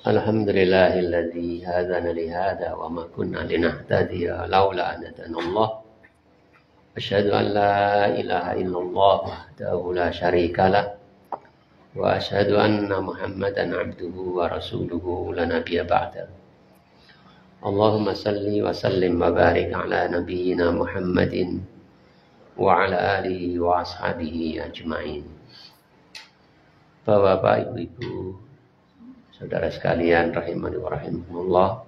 Alhamdulillahilladzi hadana li hadza wa ma kunna linahtadiya laula an hadanallah. Asyhadu an la ilaha illallah wahdahu la syarikalah wa asyhadu anna Muhammadan abduhu wa rasuluhu la nabiyya ba'da. Allahumma salli wa sallim wa barik ala nabiyyina Muhammadin wa ala alihi wa ashabihi ajma'in. Bapak, Ibu, saudara sekalian rahimani wa rahimakumullah.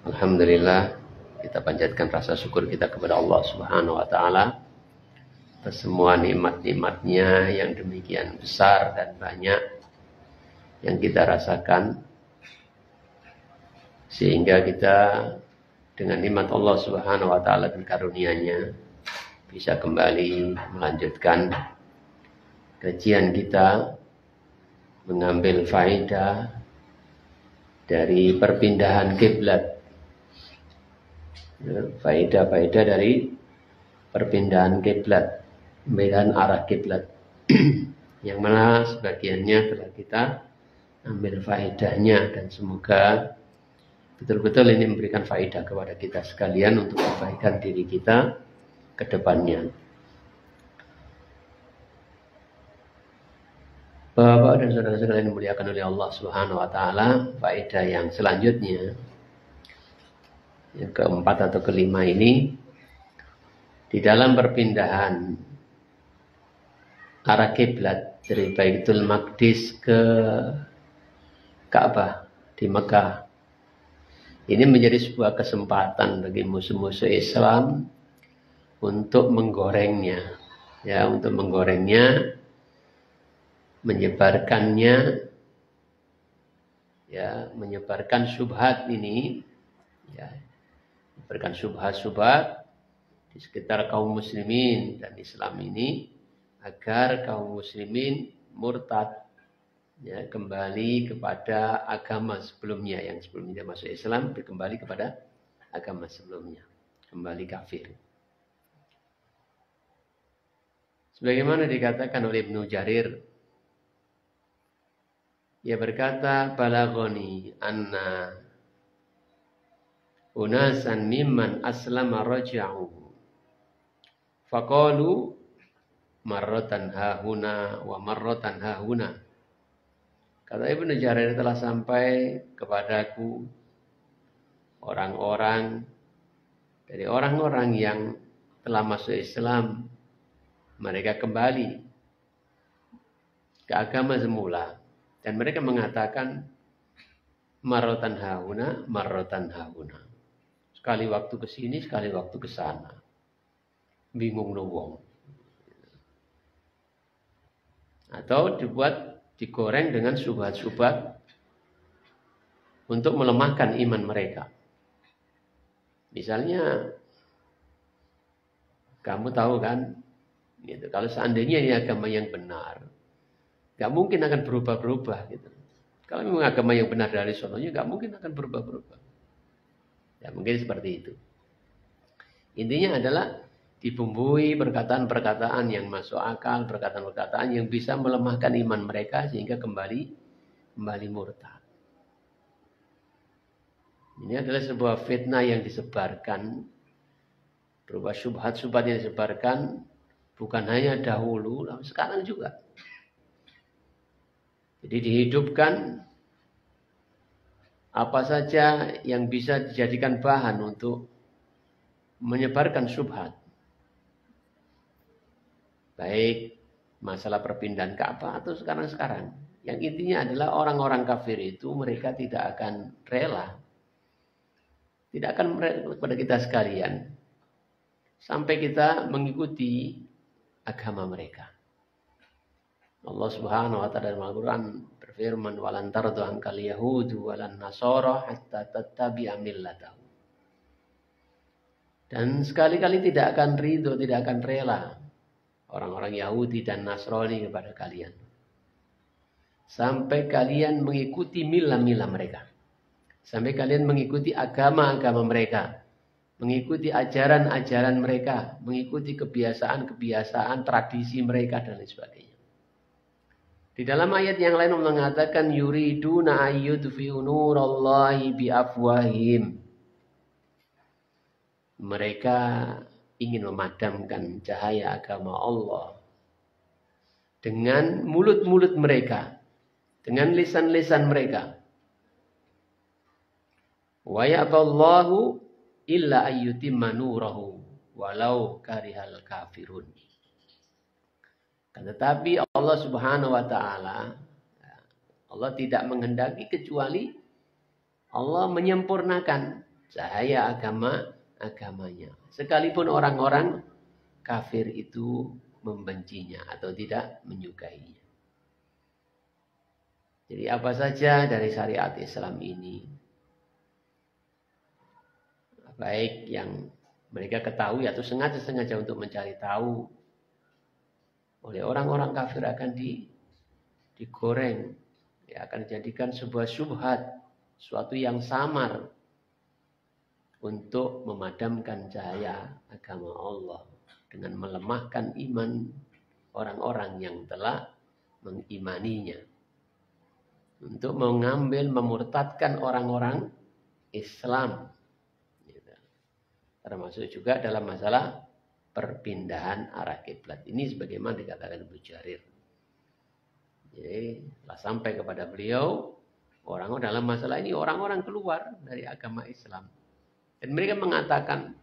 Alhamdulillah, kita panjatkan rasa syukur kita kepada Allah Subhanahu wa taala atas semua nikmat-nikmatnya yang demikian besar dan banyak yang kita rasakan, sehingga kita dengan nikmat Allah Subhanahu wa taala dan karunia-Nya bisa kembali melanjutkan kajian kita, mengambil faedah dari perpindahan kiblat, faedah-faedah dari perpindahan kiblat, perbedaan arah kiblat, yang mana sebagiannya telah kita ambil faedahnya, dan semoga betul-betul ini memberikan faedah kepada kita sekalian untuk kebaikan diri kita ke depannya. Bapak dan saudara sekalian dimuliakan oleh Allah Subhanahu wa taala, faedah yang selanjutnya, yang keempat atau kelima ini, di dalam perpindahan arah kiblat dari Baitul Maqdis ke Ka'bah di Mekah, ini menjadi sebuah kesempatan bagi musuh-musuh Islam untuk menggorengnya, menyebarkannya, menyebarkan syubhat ini, menyebarkan syubhat di sekitar kaum muslimin dan Islam ini, agar kaum muslimin murtad, kembali kepada agama sebelumnya, yang sebelumnya masuk Islam, kembali kepada agama sebelumnya, kembali kafir. Sebagaimana dikatakan oleh Ibnu Jarir, ia berkata, balaghani anna unasan mimman aslama raja'u faqalu marratan hahuna wa marratan hahuna. Kata Ibnu Jarir, telah sampai kepadaku orang-orang dari orang-orang yang telah masuk Islam, mereka kembali ke agama semula. Dan mereka mengatakan marrotan hauna, marrotan hauna. Sekali waktu ke sini, sekali waktu ke sana. Bingung wong. Atau digoreng dengan syubhat-syubhat untuk melemahkan iman mereka. Misalnya, kamu tahu kan, kalau seandainya ini agama yang benar, gak mungkin akan berubah-berubah gitu. Kalau memang agama yang benar dari sononya, gak mungkin akan berubah-berubah. Ya mungkin seperti itu. Intinya adalah dibumbui perkataan-perkataan yang masuk akal, perkataan-perkataan yang bisa melemahkan iman mereka sehingga kembali murtad. Ini adalah sebuah fitnah yang disebarkan, berupa syubhat-syubhat yang disebarkan bukan hanya dahulu, namun sekarang juga. Jadi dihidupkan apa saja yang bisa dijadikan bahan untuk menyebarkan syubhat. Baik masalah perpindahan Ka'bah atau sekarang-sekarang. Yang intinya adalah orang-orang kafir itu mereka tidak akan rela. Tidak akan rela kepada kita sekalian. Sampai kita mengikuti agama mereka. Allah Subhanahu wa taala dalam Al-Qur'an berfirman, "Walan tardu ankal yahudu walan nasara hatta tattabi'a millatahum." Dan sekali-kali tidak akan ridho, tidak akan rela orang-orang Yahudi dan Nasrani kepada kalian, sampai kalian mengikuti milah-milah mereka, sampai kalian mengikuti agama-agama mereka, mengikuti ajaran-ajaran mereka, mengikuti kebiasaan-kebiasaan tradisi mereka dan lain sebagainya. Di dalam ayat yang lain Allah mengatakan yuriduna ayyudfi'u nurallahi biafwahim. Mereka ingin memadamkan cahaya agama Allah dengan mulut-mulut mereka, dengan lisan-lisan mereka. Wa ya'ballahu illa ayyutimma nurahu walau karihal kafirun. Tetapi Allah Subhanahu wa taala, Allah tidak menghendaki kecuali Allah menyempurnakan cahaya agamanya. Sekalipun orang-orang kafir itu membencinya atau tidak menyukainya. Jadi apa saja dari syariat Islam ini, baik yang mereka ketahui atau sengaja-sengaja untuk mencari tahu, oleh orang-orang kafir akan digoreng, ya, akan dijadikan sebuah syubhat, suatu yang samar untuk memadamkan cahaya agama Allah dengan melemahkan iman orang-orang yang telah mengimaninya, untuk mengambil, memurtadkan orang-orang Islam, gitu. Termasuk juga dalam masalah perpindahan arah kiblat ini sebagaimana dikatakan Abu Jarir. Jadi sampai kepada beliau orang dalam masalah ini orang-orang keluar dari agama Islam dan mereka mengatakan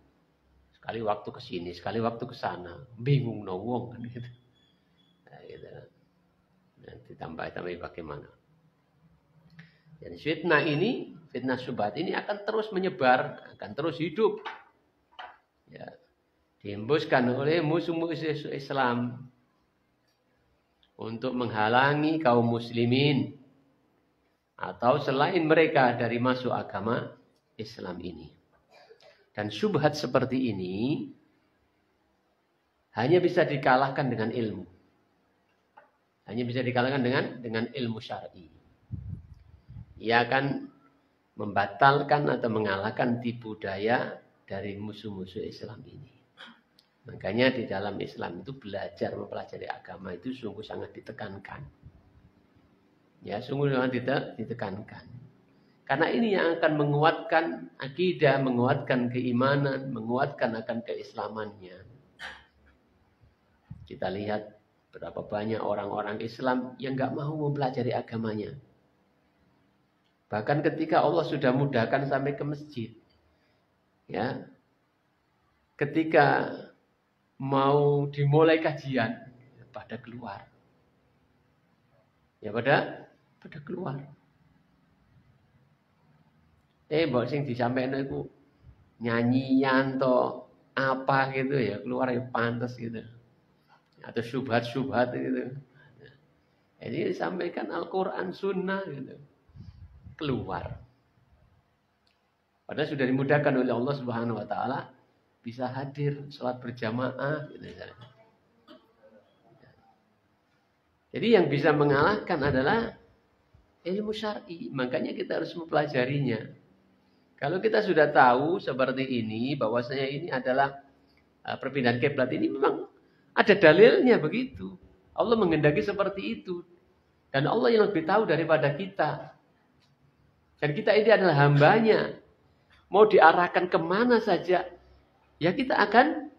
sekali waktu ke sini, sekali waktu ke sana, bingung wong kan gitu. Nah, gitu. Nanti tambah bagaimana? Dan fitnah ini, fitnah syubhat ini akan terus menyebar, akan terus hidup. Ya. Dihembuskan oleh musuh-musuh Islam untuk menghalangi kaum muslimin atau selain mereka dari masuk agama Islam ini. Dan syubhat seperti ini hanya bisa dikalahkan dengan ilmu. Hanya bisa dikalahkan dengan ilmu syar'i. Ia akan membatalkan atau mengalahkan tipu daya dari musuh-musuh Islam ini. Makanya di dalam Islam itu mempelajari agama itu sungguh sangat ditekankan. Ya, sungguh sangat ditekankan. Karena ini yang akan menguatkan akidah, menguatkan keimanan, menguatkan akan keislamannya. Kita lihat berapa banyak orang-orang Islam yang nggak mau mempelajari agamanya. Bahkan ketika Allah sudah mudahkan sampai ke masjid, ya, ketika mau dimulai kajian, pada keluar. Ya pada keluar. Mbok sing disampaikan itu nyanyian to apa gitu ya, keluar yang pantas gitu. Atau syubhat-syubhat gitu. Jadi disampaikan Al-Quran, Sunnah gitu. Keluar. Padahal sudah dimudahkan oleh Allah Subhanahu wa taala bisa hadir sholat berjamaah gitu. Jadi yang bisa mengalahkan adalah ilmu syar'i. Makanya kita harus mempelajarinya. Kalau kita sudah tahu seperti ini, bahwasanya ini adalah perpindahan kiblat ini memang ada dalilnya begitu. Allah menghendaki seperti itu. Dan Allah yang lebih tahu daripada kita. Dan kita ini adalah hambanya. Mau diarahkan kemana saja, ya kita akan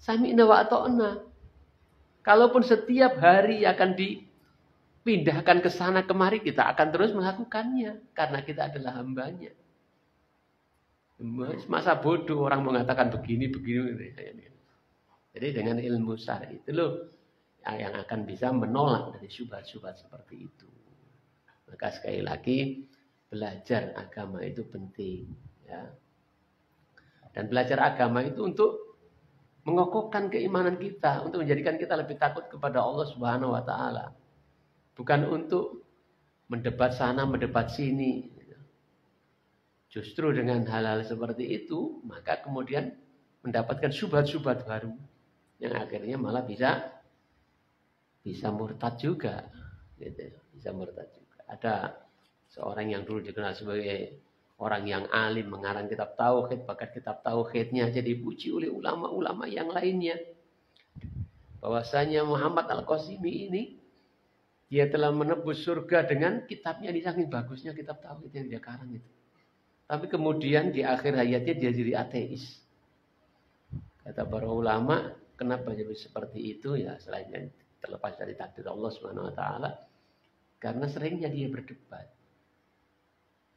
sami'na wa ata'na. Kalaupun setiap hari akan dipindahkan ke sana kemari, kita akan terus melakukannya. Karena kita adalah hambanya. Masa bodoh orang mengatakan begini. Jadi dengan ilmu syar'i itu loh yang akan bisa menolak dari syubhat-syubhat seperti itu. Maka sekali lagi belajar agama itu penting, ya. Dan belajar agama itu untuk mengokohkan keimanan kita, untuk menjadikan kita lebih takut kepada Allah Subhanahu wa taala. Bukan untuk mendebat sana, mendebat sini. Justru dengan hal-hal seperti itu, maka kemudian mendapatkan syubhat-syubhat baru yang akhirnya malah bisa murtad juga, gitu. Bisa murtad juga. Ada seorang yang dulu dikenal sebagai orang yang alim, mengarang kitab tauhid, bahkan kitab tauhidnya jadi dipuji oleh ulama-ulama yang lainnya. Bahwasanya Muhammad Al-Qasimi ini Dia telah menebus surga dengan kitabnya. Ini saking bagusnya kitab tauhid yang dia karang itu. Tapi kemudian di akhir hayatnya dia jadi ateis. Kata para ulama, kenapa jadi seperti itu? Ya selain yang terlepas dari takdir Allah Subhanahu wa taala, karena seringnya dia berdebat.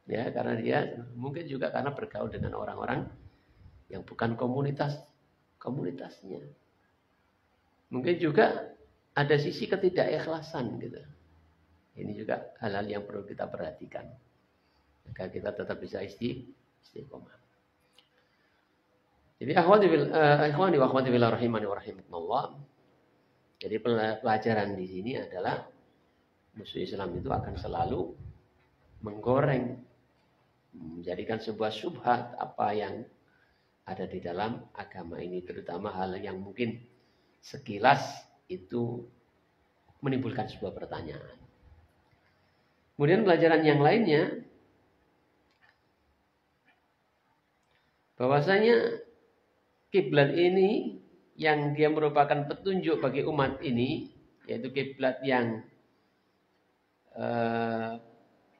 Ya, karena dia mungkin juga karena bergaul dengan orang-orang yang bukan komunitasnya. Mungkin juga ada sisi ketidakikhlasan gitu. Ini juga hal-hal yang perlu kita perhatikan agar kita tetap bisa istiqomah. Jadi ikhwani wa akhwati fillah rahimani wa rahimakumullah. Jadi pelajaran di sini adalah musuh Islam itu akan selalu menggoreng, menjadikan sebuah syubhat apa yang ada di dalam agama ini, terutama hal yang mungkin sekilas itu menimbulkan sebuah pertanyaan. Kemudian pelajaran yang lainnya, bahwasanya kiblat ini yang dia merupakan petunjuk bagi umat ini, yaitu kiblat yang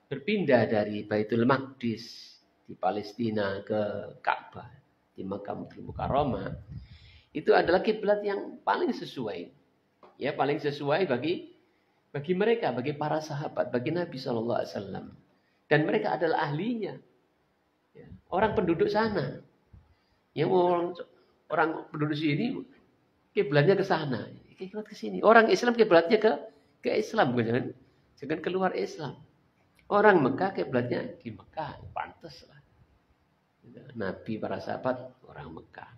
berpindah dari Baitul Maqdis di Palestina ke Ka'bah di Makkah Mukarramah, itu adalah kiblat yang paling sesuai, ya paling sesuai bagi mereka, bagi para sahabat, bagi Nabi Shallallahu Alaihi Wasallam, dan mereka adalah ahlinya, ya, orang penduduk sana, yang orang penduduk sini kiblatnya ke sana, kiblat ke sini. Orang Islam kiblatnya ke Islam, jangan keluar Islam. Orang Mekah kiblatnya di Mekah, pantas lah. Nabi, para sahabat orang Mekah.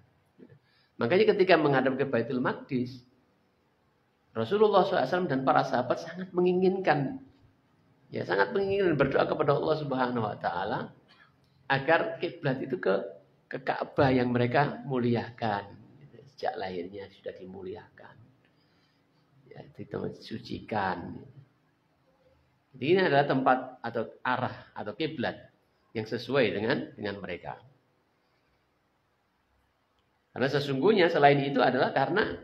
Makanya ketika menghadap ke Baitul Maqdis, Rasulullah SAW dan para sahabat sangat menginginkan, ya sangat menginginkan berdoa kepada Allah Subhanahu Wa Taala agar kiblat itu ke Ka'bah yang mereka muliakan. Sejak lahirnya sudah dimuliakan, ya, disucikan. Jadi ini adalah tempat atau arah atau kiblat yang sesuai dengan mereka. Karena sesungguhnya selain itu adalah karena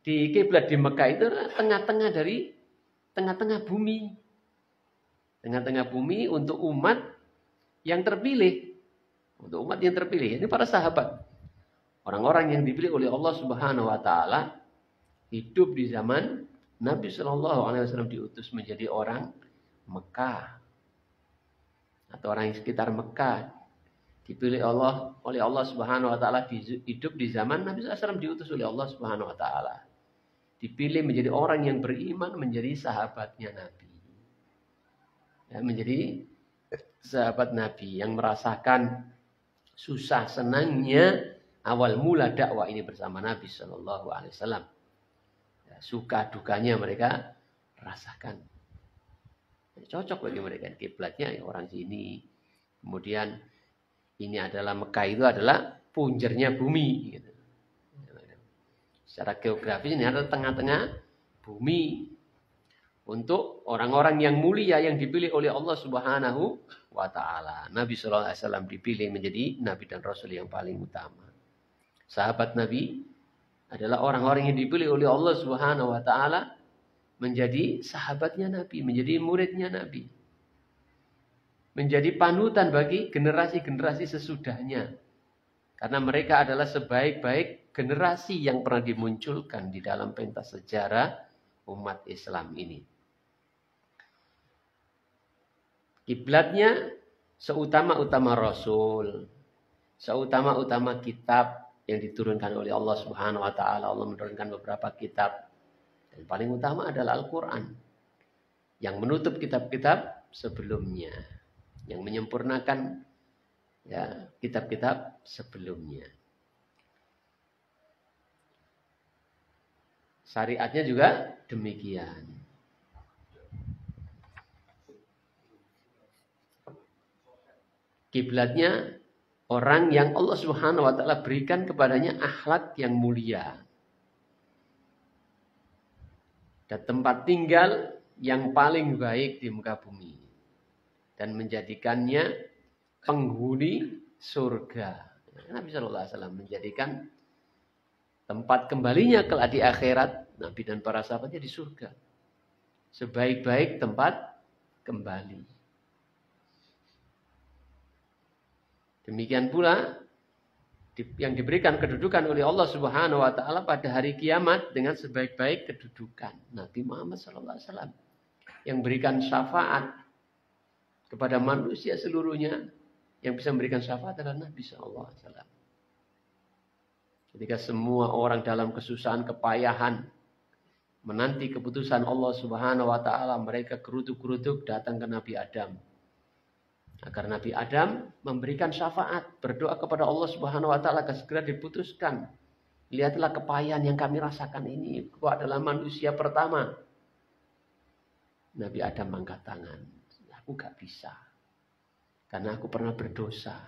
di kiblat di Mekah itu tengah-tengah dari tengah-tengah bumi. Tengah-tengah bumi untuk umat yang terpilih. Untuk umat yang terpilih. Ini para sahabat. Orang-orang yang dipilih oleh Allah Subhanahu wa taala hidup di zaman Nabi Shallallahu alaihi wasallam diutus menjadi orang Mekah. Atau orang yang sekitar Mekah. Dipilih oleh Allah Subhanahu wa taala hidup di zaman Nabi SAW diutus oleh Allah Subhanahu wa taala. Dipilih menjadi orang yang beriman, menjadi sahabatnya Nabi. Ya, menjadi sahabat Nabi yang merasakan susah senangnya awal mula dakwah ini bersama Nabi Shallallahu Alaihi Wasallam. Ya, suka dukanya mereka rasakan. Cocok bagi mereka. Kiblatnya ya orang sini. Kemudian ini adalah Mekah itu adalah punjernya bumi. Gitu. Secara geografis ini adalah tengah-tengah bumi untuk orang-orang yang mulia yang dipilih oleh Allah Subhanahu wa taala. Nabi sallallahu alaihi wasallam dipilih menjadi nabi dan rasul yang paling utama. Sahabat Nabi adalah orang-orang yang dipilih oleh Allah Subhanahu wa taala menjadi sahabatnya Nabi, menjadi muridnya Nabi. Menjadi panutan bagi generasi-generasi sesudahnya. Karena mereka adalah sebaik-baik generasi yang pernah dimunculkan di dalam pentas sejarah umat Islam ini. Kiblatnya seutama-utama Rasul, seutama-utama kitab yang diturunkan oleh Allah Subhanahu wa taala. Allah menurunkan beberapa kitab. Dan paling utama adalah Al-Qur'an yang menutup kitab-kitab sebelumnya, yang menyempurnakan ya kitab-kitab sebelumnya. Syariatnya juga demikian. Kiblatnya orang yang Allah Subhanahu wa taala berikan kepadanya akhlak yang mulia. Dan tempat tinggal yang paling baik di muka bumi. Dan menjadikannya penghuni surga. Nabi sallallahu alaihi wasallam menjadikan tempat kembalinya kelak di akhirat Nabi dan para sahabatnya di surga. sebaik-baik tempat kembali. Demikian pula yang diberikan kedudukan oleh Allah Subhanahu wa taala pada hari kiamat dengan sebaik-baik kedudukan. Nabi Muhammad SAW yang berikan syafaat kepada manusia seluruhnya, yang bisa memberikan syafaat adalah Nabi SAW. Ketika semua orang dalam kesusahan, kepayahan, menanti keputusan Allah Subhanahu wa taala, mereka geruduk-geruduk datang ke Nabi Adam. Agar Nabi Adam memberikan syafaat, berdoa kepada Allah Subhanahu wa taala agar segera diputuskan. Lihatlah kepayahan yang kami rasakan ini. Aku adalah manusia pertama. Nabi Adam angkat tangan. Aku gak bisa. Karena aku pernah berdosa.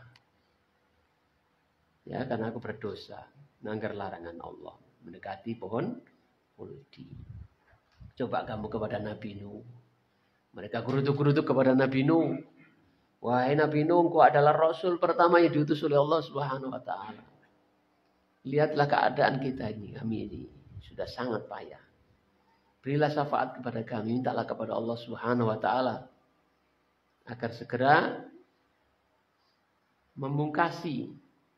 Ya, karena aku berdosa. Melanggar larangan Allah. Mendekati pohon huldi. Coba kamu kepada Nabi Nuh. Mereka geruduk-geruduk kepada Nabi Nuh. Wahai Nabi Nuh, engkau adalah Rasul pertama yang diutus oleh Allah Subhanahu wa taala. Lihatlah keadaan kita ini, kami ini sudah sangat payah. Berilah syafaat kepada kami, mintalah kepada Allah Subhanahu wa taala agar segera memungkasi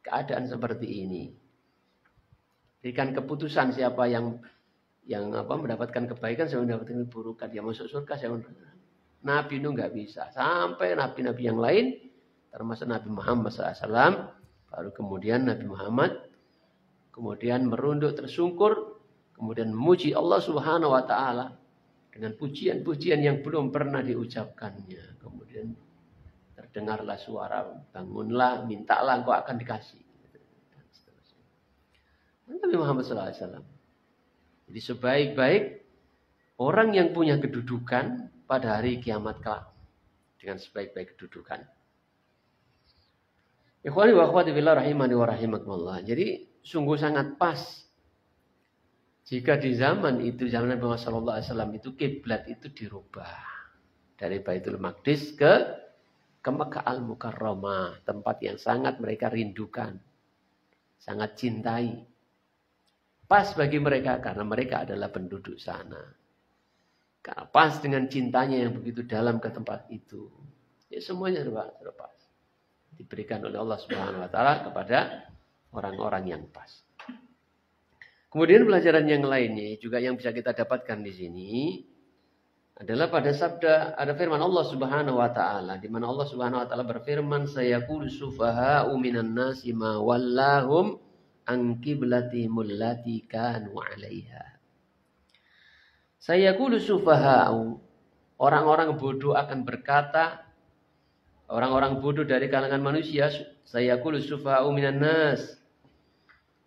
keadaan seperti ini. Berikan keputusan siapa yang mendapatkan kebaikan, siapa yang mendapatkan keburukan, yang masuk surga, siapa Nabi Nuh nggak bisa. Sampai nabi-nabi yang lain, termasuk Nabi Muhammad SAW, baru kemudian Nabi Muhammad kemudian merunduk tersungkur, kemudian memuji Allah Subhanahu wa taala dengan pujian-pujian yang belum pernah diucapkannya. Kemudian terdengarlah suara, bangunlah, mintalah, engkau akan dikasih. Nabi Muhammad SAW. Jadi sebaik-baik orang yang punya kedudukan pada hari kiamat kelak dengan sebaik-baik kedudukan. Ikhwani wa akhwati fillah rahimani wa rahimakumullah. Jadi sungguh sangat pas jika di zaman itu, zaman Nabi Muhammad SAW itu kiblat itu dirubah dari Baitul Maqdis ke Makkah Al-Mukarramah, tempat yang sangat mereka rindukan, sangat cintai. Pas bagi mereka karena mereka adalah penduduk sana. Karena pas dengan cintanya yang begitu dalam ke tempat itu. Ya semuanya sudah pas. Diberikan oleh Allah Subhanahu wa taala kepada orang-orang yang pas. Kemudian pelajaran yang lainnya juga yang bisa kita dapatkan di sini adalah pada sabda, ada firman Allah Subhanahu wa taala di mana Allah Subhanahu wa taala berfirman, sayaqulu sufaha'u minan nasi ma wallahum an qiblatihimul lati kanu 'alaiha. Sayaqulu sufaha'u, orang-orang bodoh akan berkata, orang-orang bodoh dari kalangan manusia, sayaqulu sufaha'u minan nas.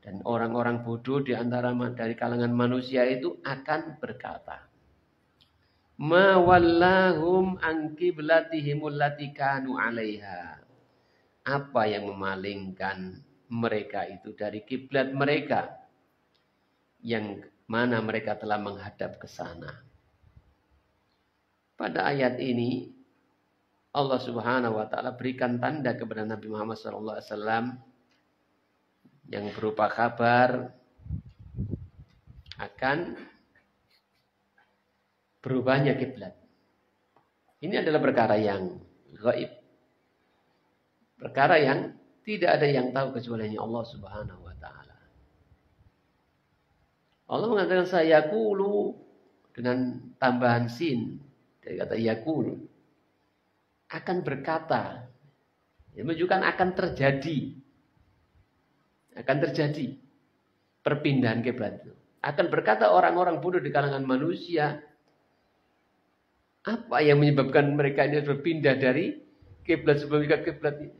Dan orang-orang bodoh di antara dari kalangan manusia itu akan berkata, ma wallahum an qiblatihimul lati kanu 'alaiha. Apa yang memalingkan mereka itu dari kiblat mereka yang mana mereka telah menghadap ke sana. Pada ayat ini Allah Subhanahu wa taala berikan tanda kepada Nabi Muhammad SAW yang berupa kabar akan berubahnya kiblat. Ini adalah perkara yang gaib. Perkara yang tidak ada yang tahu kecuali Allah Subhanahu wa taala. Allah mengatakan sayaqulu dengan tambahan sin dari kata yaqulu, akan berkata, ya, menunjukkan akan terjadi. Akan terjadi perpindahan kiblat itu. Akan berkata orang-orang bodoh di kalangan manusia, apa yang menyebabkan mereka ini berpindah dari kiblat sebelumnya ke kiblat ini?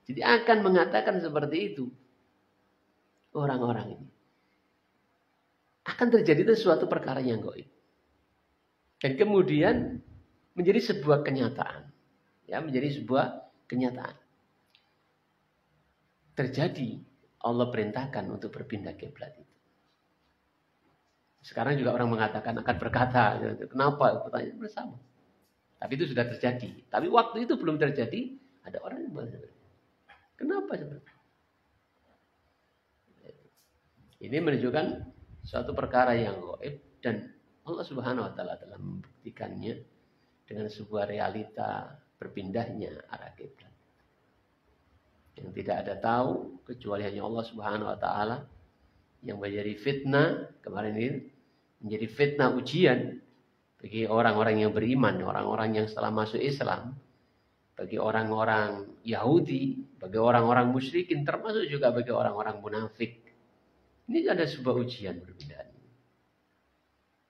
Jadi akan mengatakan seperti itu orang-orang ini. Akan terjadi sesuatu perkara yang gaib. Dan kemudian menjadi sebuah kenyataan. Ya, menjadi sebuah kenyataan. Terjadi, Allah perintahkan untuk berpindah kiblat itu. Sekarang juga orang mengatakan akan berkata, kenapa? Pertanyaan bersama. Tapi itu sudah terjadi. Tapi waktu itu belum terjadi, ada orang yang berkata, kenapa seperti itu? Ini menunjukkan suatu perkara yang gaib dan Allah Subhanahu wa taala telah membuktikannya dengan sebuah realita berpindahnya arah kiblat. Yang tidak ada tahu kecuali hanya Allah Subhanahu wa taala, yang menjadi fitnah kemarin ini, menjadi fitnah ujian bagi orang-orang yang beriman, orang-orang yang setelah masuk Islam, bagi orang-orang Yahudi, bagi orang-orang musyrikin, termasuk juga bagi orang-orang munafik. Ini ada sebuah ujian perbedaan.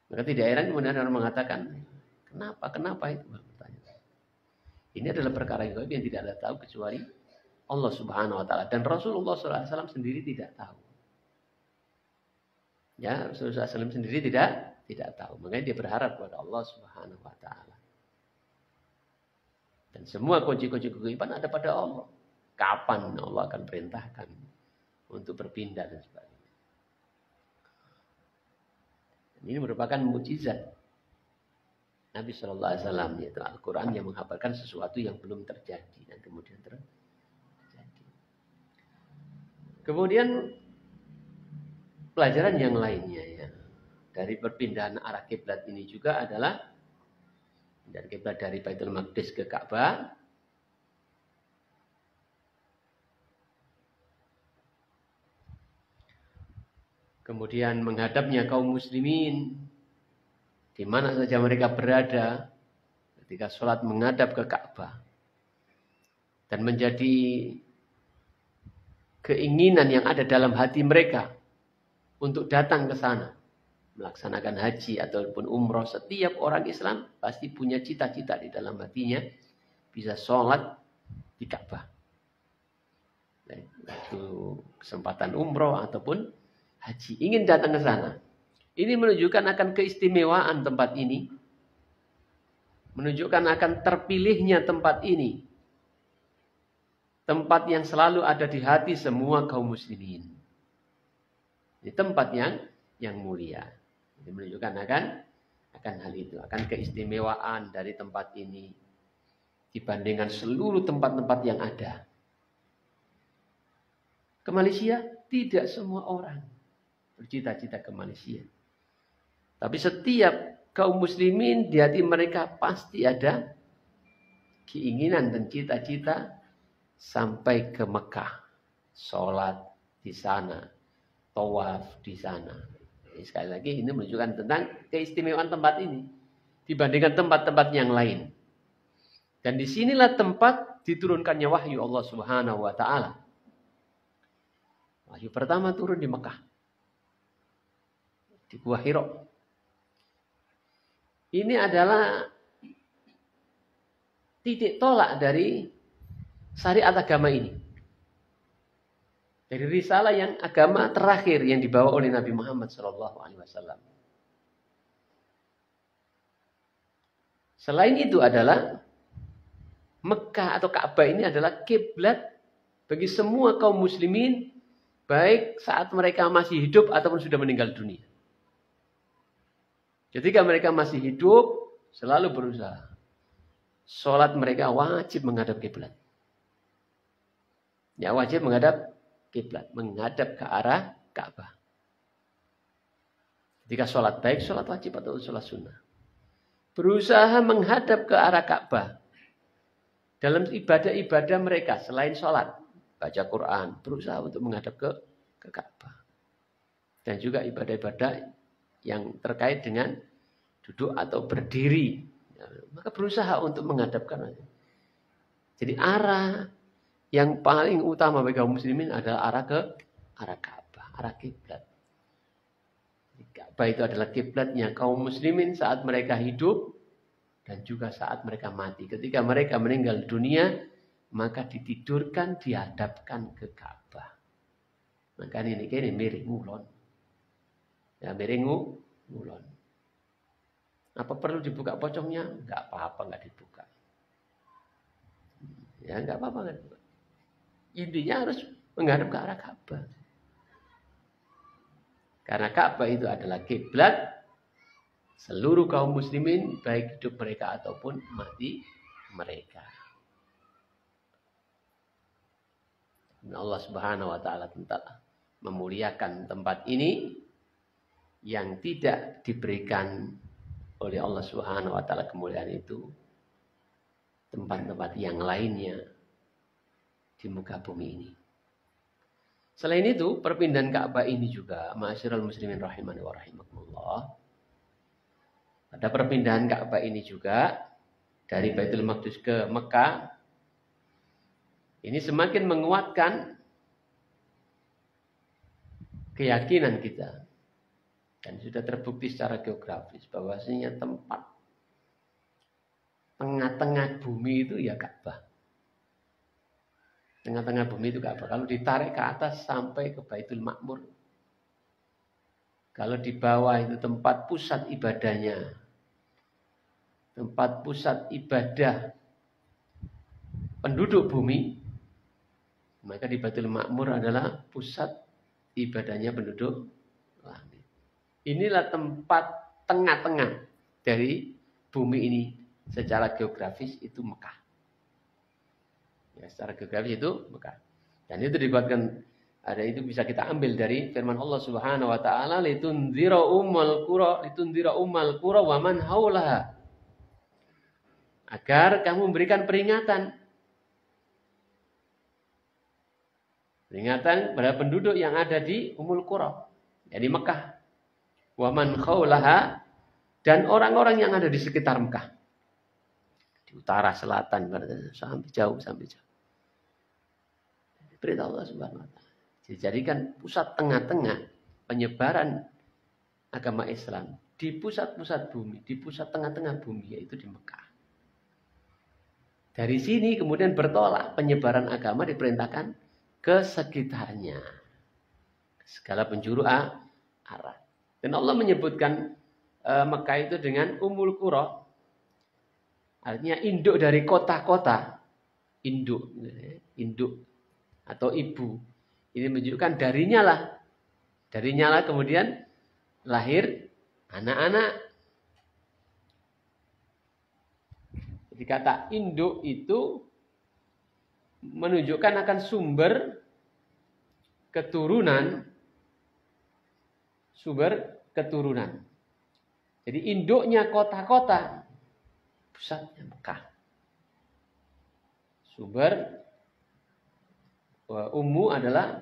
Maka tidak heran kemudian orang mengatakan, kenapa itu? Ini adalah perkara yang tidak ada tahu kecuali Allah Subhanahu wa taala, dan Rasulullah SAW sendiri tidak tahu. Ya, Rasulullah SAW sendiri tidak tahu. Makanya dia berharap kepada Allah Subhanahu wa taala. Dan semua kunci-kunci kegaiban ada pada Allah. Kapan Allah akan perintahkan untuk berpindah dan sebagainya. Ini merupakan mukjizat Nabi Shallallahu Alaihi Wasallam, yaitu Al-Quran yang menghabarkan sesuatu yang belum terjadi dan kemudian terjadi. Kemudian pelajaran yang lainnya ya dari perpindahan arah kiblat ini juga adalah dari kiblat dari Baitul Maqdis ke Ka'bah. Kemudian menghadapnya kaum muslimin di mana saja mereka berada ketika sholat menghadap ke Ka'bah. Dan menjadi keinginan yang ada dalam hati mereka untuk datang ke sana. Melaksanakan haji ataupun umroh. Setiap orang Islam pasti punya cita-cita di dalam hatinya. Bisa sholat di Ka'bah. Itu kesempatan umroh ataupun haji. Ingin datang ke sana. Ini menunjukkan akan keistimewaan tempat ini. Menunjukkan akan terpilihnya tempat ini. Tempat yang selalu ada di hati semua kaum muslimin. Ini tempat yang mulia. Ini menunjukkan akan hal itu. Akan keistimewaan dari tempat ini. Dibandingkan seluruh tempat-tempat yang ada. Ke Malaysia, tidak semua orang bercita-cita ke Malaysia. Tapi setiap kaum muslimin di hati mereka pasti ada keinginan dan cita-cita sampai ke Mekah. Sholat di sana. Tawaf di sana. Jadi sekali lagi ini menunjukkan tentang keistimewaan tempat ini. Dibandingkan tempat-tempat yang lain. Dan disinilah tempat diturunkannya wahyu Allah Subhanahu wa ta'ala. Wahyu pertama turun di Mekah. Di Gua Hira. Ini adalah titik tolak dari syariat agama ini. Dari risalah yang agama terakhir yang dibawa oleh Nabi Muhammad SAW. Selain itu adalah Mekah atau Ka'bah ini adalah kiblat bagi semua kaum muslimin, baik saat mereka masih hidup ataupun sudah meninggal dunia. Ketika mereka masih hidup, selalu berusaha. Sholat mereka wajib menghadap kiblat. Ya, wajib menghadap kiblat, menghadap ke arah Ka'bah. Ketika sholat baik, sholat wajib atau sholat sunnah. Berusaha menghadap ke arah Ka'bah. Dalam ibadah-ibadah mereka, selain sholat, baca Quran, berusaha untuk menghadap ke Ka'bah. Dan juga ibadah-ibadah yang terkait dengan duduk atau berdiri. Maka berusaha untuk menghadapkan. Jadi arah yang paling utama bagi kaum muslimin adalah arah ke arah Ka'bah, arah kiblat. Ka'bah itu adalah kiblatnya kaum muslimin saat mereka hidup dan juga saat mereka mati. Ketika mereka meninggal dunia, maka ditidurkan, dihadapkan ke Ka'bah. Maka ini miring ngulon. Ya, miring ngulon. Apa perlu dibuka pocongnya? Enggak apa-apa, enggak dibuka. Ya, enggak apa-apa, enggak dibuka. Intinya harus menghadap ke arah Ka'bah. Karena Ka'bah itu adalah kiblat seluruh kaum muslimin, baik hidup mereka ataupun mati mereka. Allah Subhanahu wa ta'ala memuliakan tempat ini yang tidak diberikan oleh Allah Subhanahu wa taala kemuliaan itu tempat-tempat yang lainnya di muka bumi ini. Selain itu, perpindahan Ka'bah ini juga, ma'asyiral muslimin rahimani wa rahimakumullah. Pada perpindahan Ka'bah ini juga dari Baitul Maqdis ke Mekah, ini semakin menguatkan keyakinan kita. Dan sudah terbukti secara geografis bahwasanya tempat tengah-tengah bumi itu ya Ka'bah. Tengah-tengah bumi itu Ka'bah. Kalau ditarik ke atas sampai ke Baitul Ma'mur. Kalau di bawah itu tempat pusat ibadahnya. Tempat pusat ibadah penduduk bumi. Maka di Baitul Ma'mur adalah pusat ibadahnya penduduk langit. Inilah tempat tengah-tengah dari bumi ini secara geografis itu Mekah. Ya, secara geografis itu Mekah. Dan itu dibuatkan ada itu bisa kita ambil dari firman Allah Subhanahu wa taala litunzira ummal qura wa man haulaha. Agar kamu memberikan peringatan pada penduduk yang ada di Ummul Qura, yakni Mekah. Wa man haulaha, dan orang-orang yang ada di sekitar Mekah. Di utara, selatan, sampai jauh. Perintah Allah Subhanahu wa taala. Dijadikan pusat tengah-tengah penyebaran agama Islam di pusat-pusat bumi, di pusat tengah-tengah bumi, yaitu di Mekah. Dari sini kemudian bertolak penyebaran agama diperintahkan ke sekitarnya. Segala penjuru arah. Dan Allah menyebutkan Mekah itu dengan Ummul Qura. Artinya induk dari kota-kota. Induk atau ibu. Ini menunjukkan darinya lah kemudian lahir anak-anak. Jadi kata induk itu menunjukkan akan sumber keturunan. Jadi induknya kota-kota, pusatnya Mekah. Sumber ummu adalah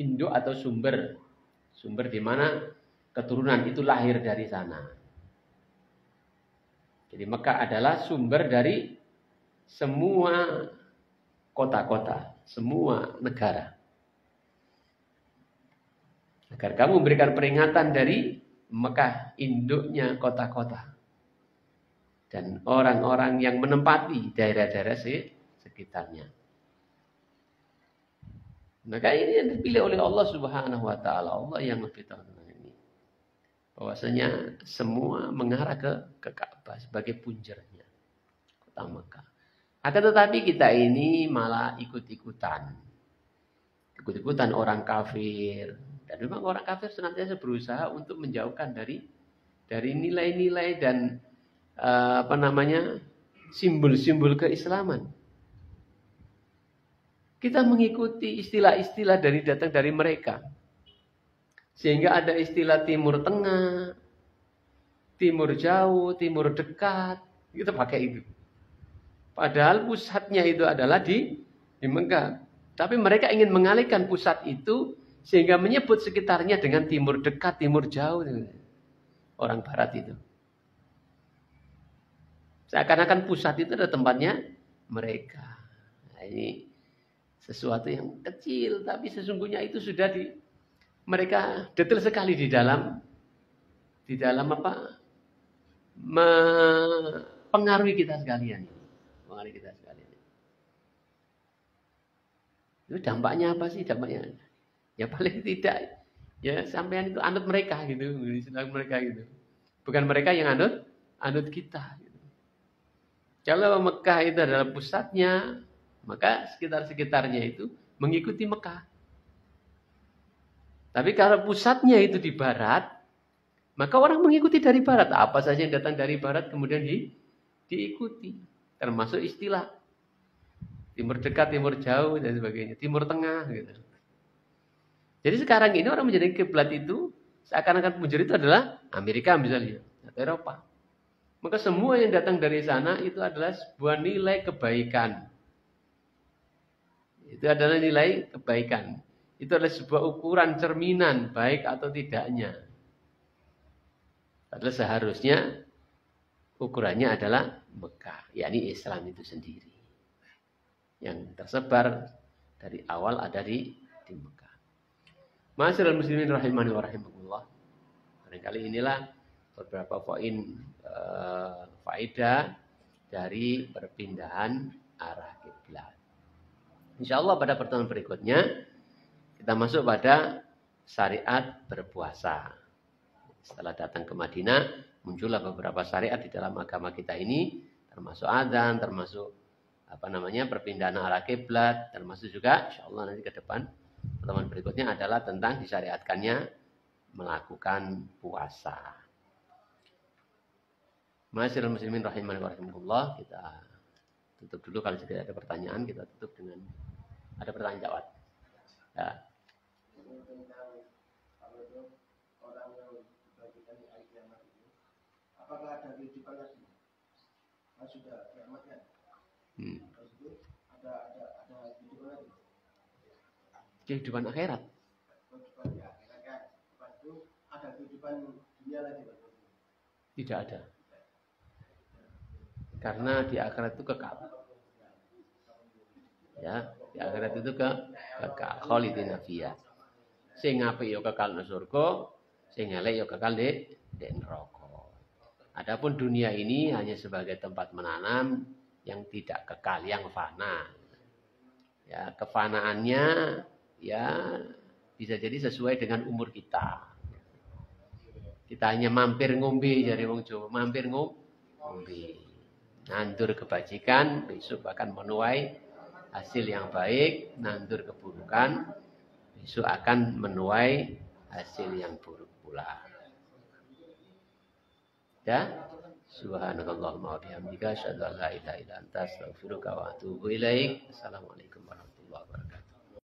induk atau sumber di mana keturunan itu lahir dari sana. Jadi Mekah adalah sumber dari semua kota-kota, semua negara. Agar kamu memberikan peringatan dari Mekah, induknya kota-kota. Dan orang-orang yang menempati daerah-daerah sekitarnya. Maka ini yang dipilih oleh Allah Subhanahu wa taala, Allah yang lebih tahu tentang ini. Bahwasanya semua mengarah ke Ka'bah sebagai punjernya kota Mekah. Akan tetapi kita ini malah ikut-ikutan orang kafir. Dan memang orang kafir senantiasa berusaha untuk menjauhkan dari nilai-nilai dan simbol-simbol keislaman. Kita mengikuti istilah-istilah datang dari mereka. Sehingga ada istilah Timur Tengah, Timur Jauh, Timur Dekat. Kita pakai itu. Padahal pusatnya itu adalah di Mekah. Tapi mereka ingin mengalihkan pusat itu sehingga menyebut sekitarnya dengan Timur Dekat, Timur Jauh. Orang Barat itu. Seakan-akan pusat itu adalah tempatnya mereka. Nah, ini sesuatu yang kecil, tapi sesungguhnya itu sudah mereka detail sekali di dalam mempengaruhi kita sekalian. Itu dampaknya apa sih? Ya paling tidak ya sampean itu anut mereka gitu, mereka gitu. Bukan mereka yang anut kita gitu. Kalau Mekah itu adalah pusatnya, maka sekitar-sekitarnya itu mengikuti Mekah. Tapi kalau pusatnya itu di barat, maka orang mengikuti dari barat. Apa saja yang datang dari barat kemudian diikuti. Termasuk istilah Timur Dekat, Timur Jauh dan sebagainya, Timur Tengah gitu. Jadi sekarang ini orang menjadi kiblat itu seakan-akan punjer itu adalah Amerika misalnya, atau Eropa. Maka semua yang datang dari sana itu adalah sebuah nilai kebaikan. Itu adalah nilai kebaikan. Itu adalah sebuah ukuran cerminan baik atau tidaknya. Padahal seharusnya ukurannya adalah Mekah, yakni Islam itu sendiri. Yang tersebar dari awal ada di Mekah. Ma'asyiral muslimin rahimani wa rahimakumullah. Barangkali inilah beberapa poin faedah dari perpindahan arah kiblat. Insyaallah pada pertemuan berikutnya kita masuk pada syariat berpuasa. Setelah datang ke Madinah, muncullah beberapa syariat di dalam agama kita ini, termasuk adzan, termasuk perpindahan arah kiblat, termasuk juga insyaallah nanti ke depan pertemuan berikutnya adalah tentang disyariatkannya melakukan puasa. Ma'asyiral muslimin rahimani wa rahimakumullah, kita tutup dulu. Kalau tidak ada pertanyaan, kita tutup dengan ada pertanyaan jawab. Ya. Apakah ada kehidupan lagi? Sudah kiamat kan? Ada kehidupan lagi? Kehidupan akhirat? Kehidupan di akhirat kan? Lepas itu ada kehidupan dunia lagi? Tidak ada. Karena di akhirat itu kekal. Ya, di akhirat itu kekal. Khalidina fiha. Sing apik ya kekal nang surga, sing elek ya kekal di neraka. Adapun dunia ini hanya sebagai tempat menanam yang tidak kekal, yang fana. Ya, kefanaannya ya bisa jadi sesuai dengan umur kita. Kita hanya mampir ngombe dari wong Jawa, mampir ngombe. Nandur kebajikan, besok akan menuai hasil yang baik, nandur keburukan, besok akan menuai hasil yang buruk pula. Ya, subhanakallahumma wa bihamdika asyhadu an la ilaha illa anta astaghfiruka wa atubu ilaik. Assalamualaikum warahmatullahi wabarakatuh.